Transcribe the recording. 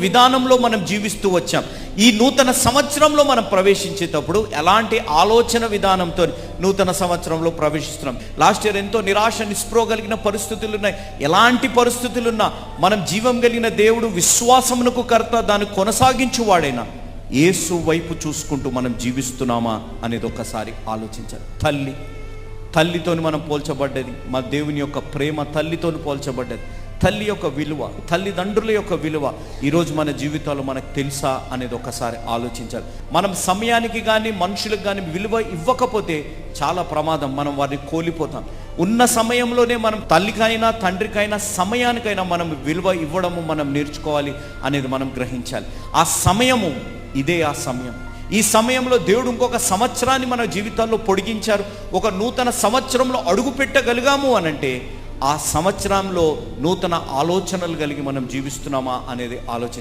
విధానంలో మనం జీవిస్తూ వచ్చాం. ఈ నూతన సంవత్సరంలో మనం ప్రవేశించేటప్పుడు ఎలాంటి ఆలోచన విధానంతో నూతన సంవత్సరంలో ప్రవేశిస్తున్నాం? లాస్ట్ ఇయర్ ఎంతో నిరాశ నిస్పృహ కలిగిన పరిస్థితులు ఉన్నాయి. ఎలాంటి పరిస్థితులున్నా మనం జీవం కలిగిన దేవుడు, విశ్వాసమునకు కర్త, దాన్ని కొనసాగించువాడైనా యేసు వైపు చూసుకుంటూ మనం జీవిస్తున్నామా అనేది ఒకసారి ఆలోచించాలి. తల్లితోని మనం పోల్చబడ్డది, మా దేవుని యొక్క ప్రేమ తల్లితోని పోల్చబడ్డది. తల్లి యొక్క విలువ, తల్లిదండ్రుల యొక్క విలువ ఈరోజు మన జీవితాల్లో మనకు తెలుసా అనేది ఒకసారి ఆలోచించాలి. మనం సమయానికి కానీ మనుషులకు కానీ విలువ ఇవ్వకపోతే చాలా ప్రమాదం, మనం వారిని కోల్పోతాం. ఉన్న సమయంలోనే మనం తల్లికైనా తండ్రికైనా సమయానికైనా మనం విలువ ఇవ్వడము మనం నేర్చుకోవాలి అనేది మనం గ్రహించాలి. ఆ సమయము ఇదే ఆ సమయం. ఈ సమయంలో దేవుడు ఇంకొక సంవత్సరాన్ని మన జీవితాల్లో పొడిగించారు. ఒక నూతన సంవత్సరంలో అడుగు పెట్టగలిగాము అనంటే ఆ సంవత్సరంలో నూతన ఆలోచనలు కలిగి మనం జీవిస్తున్నామా అనేది ఆలోచించాలి.